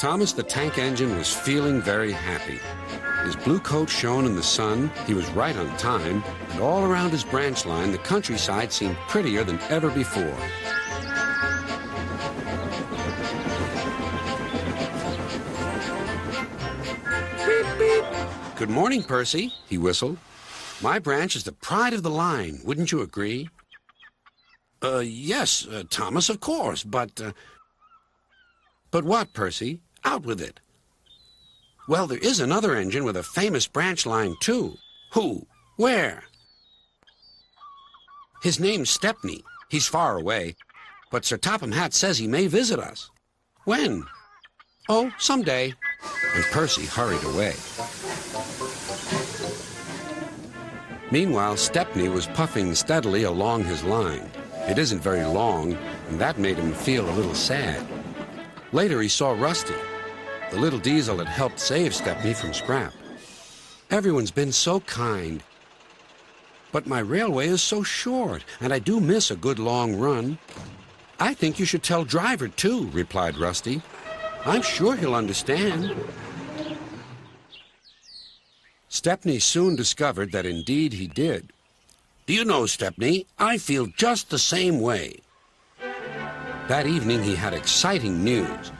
Thomas the Tank Engine was feeling very happy. His blue coat shone in the sun, he was right on time, and all around his branch line, the countryside seemed prettier than ever before. Beep, beep. Good morning, Percy, he whistled. My branch is the pride of the line, wouldn't you agree? Yes, Thomas, of course, but... But what, Percy? Out with it. Well, there is another engine with a famous branch line, too. Who? Where? His name's Stepney. He's far away. But Sir Topham Hatt says he may visit us. When? Oh, someday. And Percy hurried away. Meanwhile, Stepney was puffing steadily along his line. It isn't very long, and that made him feel a little sad. Later, he saw Rusty. The little diesel had helped save Stepney from scrap. Everyone's been so kind. But my railway is so short, and I do miss a good long run. I think you should tell Driver, too, replied Rusty. I'm sure he'll understand. Stepney soon discovered that indeed he did. Do you know, Stepney, I feel just the same way. That evening he had exciting news.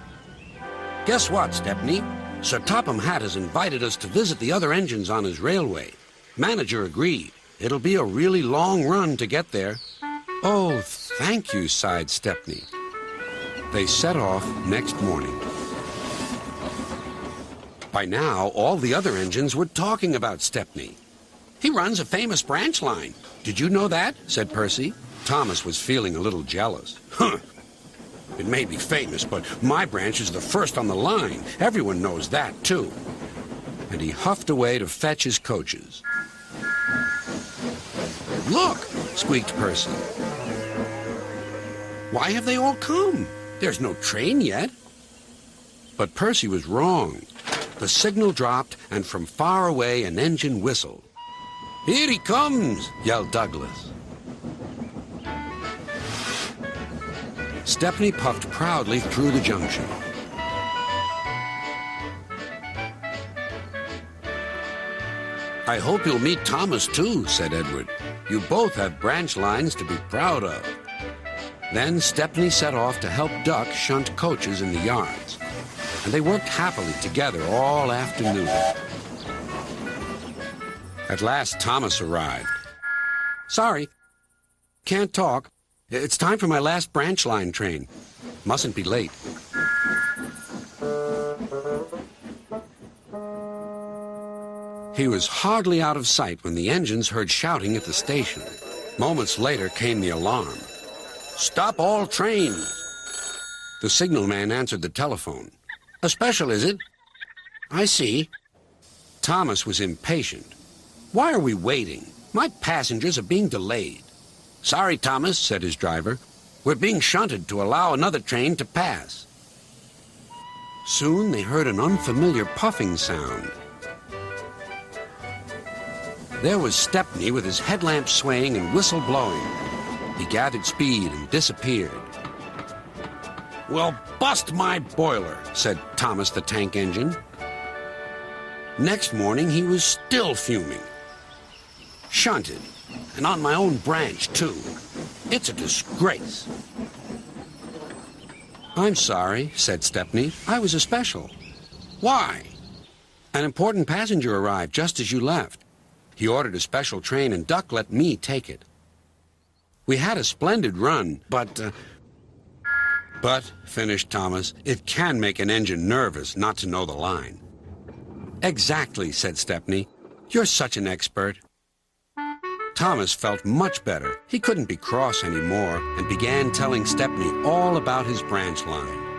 Guess what, Stepney? Sir Topham Hatt has invited us to visit the other engines on his railway. Manager agreed. It'll be a really long run to get there. Oh, thank you, sighed Stepney. They set off next morning. By now, all the other engines were talking about Stepney. He runs a famous branch line. Did you know that? Said Percy. Thomas was feeling a little jealous. Huh. It may be famous, but my branch is the first on the line. Everyone knows that, too. And he huffed away to fetch his coaches. Look, squeaked Percy. Why have they all come? There's no train yet. But Percy was wrong. The signal dropped, and from far away an engine whistled. Here he comes, yelled Douglas. Stepney puffed proudly through the junction. I hope you'll meet Thomas, too, said Edward. You both have branch lines to be proud of. Then Stepney set off to help Duck shunt coaches in the yards, and they worked happily together all afternoon. At last, Thomas arrived. Sorry, can't talk. It's time for my last branch line train. Mustn't be late. He was hardly out of sight when the engines heard shouting at the station. Moments later came the alarm. Stop all trains! The signalman answered the telephone. A special, is it? I see. Thomas was impatient. Why are we waiting? My passengers are being delayed. Sorry, Thomas, said his driver. We're being shunted to allow another train to pass. Soon they heard an unfamiliar puffing sound. There was Stepney with his headlamp swaying and whistle blowing. He gathered speed and disappeared. Well, bust my boiler, said Thomas the Tank Engine. Next morning he was still fuming. Shunted, and on my own branch, too. It's a disgrace. I'm sorry, said Stepney. I was a special. Why? An important passenger arrived just as you left. He ordered a special train, and Duck let me take it. We had a splendid run, but, finished Thomas, it can make an engine nervous not to know the line. Exactly, said Stepney. You're such an expert. Thomas felt much better. He couldn't be cross anymore and began telling Stepney all about his branch line.